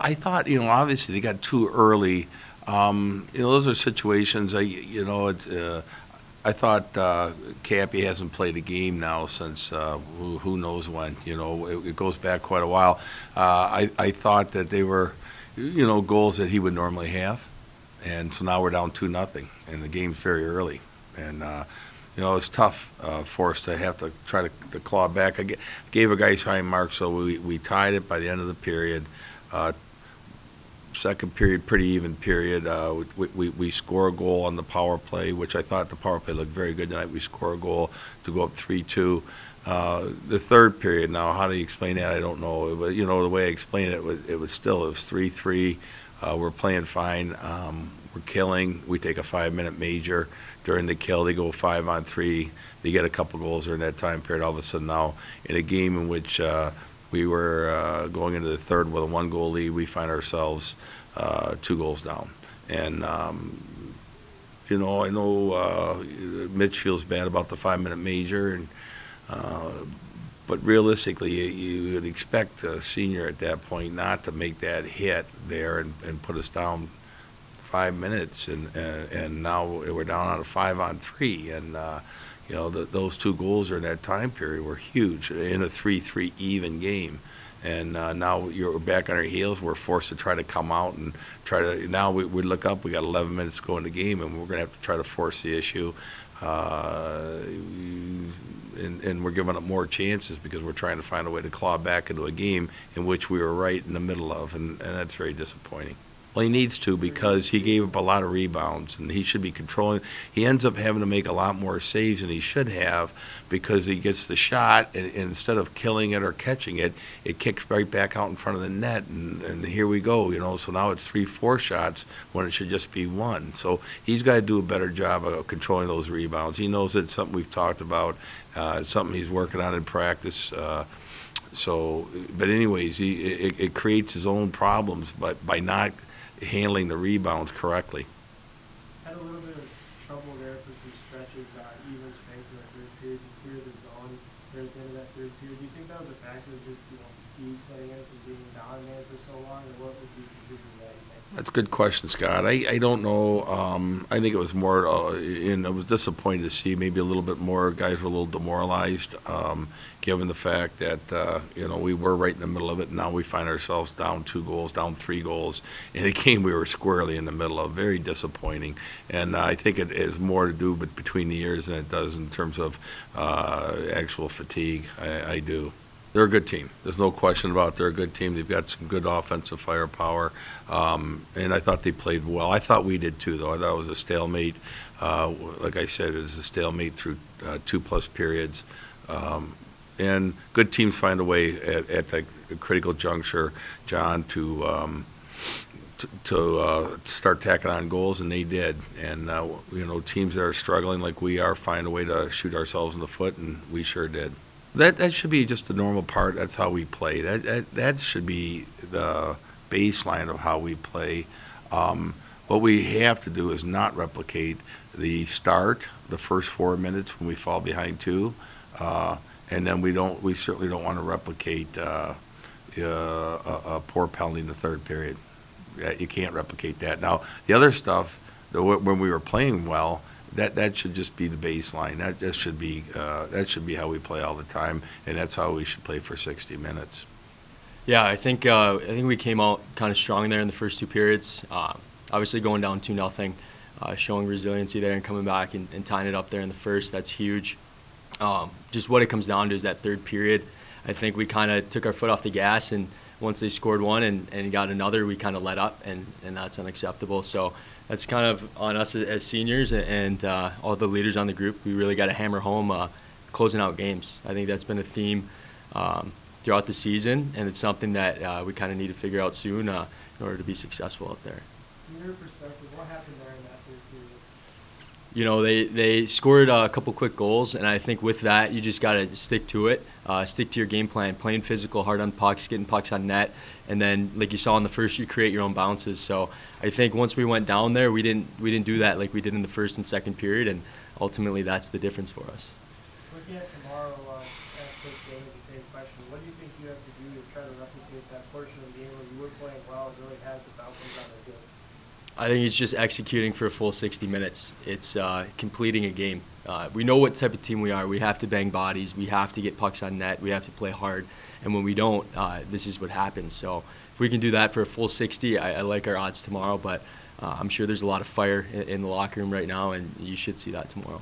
I thought, obviously they got too early. Those are situations. I thought Cappy hasn't played a game now since who knows when. It goes back quite a while. I thought that they were, goals that he would normally have, and so now we're down 2-0, and the game's very early, and it's tough for us to have to try to claw back. I gave a guy's high mark, so we tied it by the end of the period. Second period, pretty even period. We score a goal on the power play, which I thought the power play looked very good tonight. We score a goal to go up 3-2. The third period, now, how do you explain that? I don't know. But, the way I explained it, it was 3-3. We're playing fine. We're killing. We take a 5-minute major. During the kill, they go 5-on-3. They get a couple goals during that time period. All of a sudden now, in a game in which we were going into the third with a 1-goal lead, we find ourselves 2 goals down. And, I know Mitch feels bad about the 5-minute major, and, but realistically, you would expect a senior at that point not to make that hit there and put us down 5 minutes, and now we're down on a 5-on-3, and those 2 goals during that time period were huge in a 3-3 even game, and now you're back on our heels. We're forced to try to come out and try to. Now we look up. We got 11 minutes to go in the game, and we're going to have to try to force the issue. And we're giving up more chances because we're trying to find a way to claw back into a game in which we were right in the middle of, and that's very disappointing. Well, he needs to, because he gave up a lot of rebounds, and he should be controlling. He ends up having to make a lot more saves than he should have, because he gets the shot, and instead of killing it or catching it, it kicks right back out in front of the net, and here we go. So now it's 3-4 shots when it should just be 1. So he's got to do a better job of controlling those rebounds. He knows it's something we've talked about, something he's working on in practice. But anyways, it creates his own problems, but by not handling the rebounds correctly. Had a little bit of trouble there for some stretches, even strength in the third period. You cleared the zone there at the end of that third period. Do you think that was a factor of just fatigue setting in from being down there for so long, or what would be contributing to that, you think? That's a good question, Scott. I don't know. I think it was more, and I was disappointed to see maybe a little bit more guys were a little demoralized, given the fact that we were right in the middle of it, and now we find ourselves down 2 goals, down 3 goals in a game we were squarely in the middle of. Very disappointing, and I think it has more to do with between the years than it does in terms of actual fatigue. I do. They're a good team. There's no question about it. They're a good team. They've got some good offensive firepower, and I thought they played well. I thought we did too, though. I thought it was a stalemate. Like I said, it was a stalemate through 2+ periods. And good teams find a way at the critical juncture, John, to start tacking on goals, and they did. And teams that are struggling like we are find a way to shoot ourselves in the foot, and we sure did. That should be just the normal part. That's how we play. That should be the baseline of how we play. What we have to do is not replicate the start, the first 4 minutes when we fall behind 2, and then we certainly don't want to replicate a poor penalty in the third period. You can't replicate that. Now the other stuff, when we were playing well, that should just be the baseline. That should be how we play all the time, and that's how we should play for 60 minutes. Yeah, I think we came out kind of strong there in the first 2 periods. Obviously going down 2-0, showing resiliency there and coming back and tying it up there in the first. That's huge. Just what it comes down to is that third period. I think we kind of took our foot off the gas, and once they scored 1 and got another, we kind of let up, and that's unacceptable. So that's kind of on us as seniors and all the leaders on the group. We really got to hammer home closing out games. I think that's been a theme throughout the season, and it's something that we kind of need to figure out soon in order to be successful out there. From your perspective, what happened there in that third period? They scored a couple quick goals, and I think with that, you just got to stick to it, stick to your game plan, playing physical, hard on pucks, getting pucks on net, and then, like you saw in the first, you create your own bounces. So I think once we went down there, we didn't do that like we did in the first and second period, and ultimately that's the difference for us. Looking at tomorrow, ask Coach James the same question. question. What do you think you have to do to try to replicate that portion of the game where you were playing well and really had the Falcons on their heels? I think it's just executing for a full 60 minutes. It's completing a game. We know what type of team we are. We have to bang bodies. We have to get pucks on net. We have to play hard. And when we don't, this is what happens. So if we can do that for a full 60, I like our odds tomorrow. But I'm sure there's a lot of fire in the locker room right now, and you should see that tomorrow.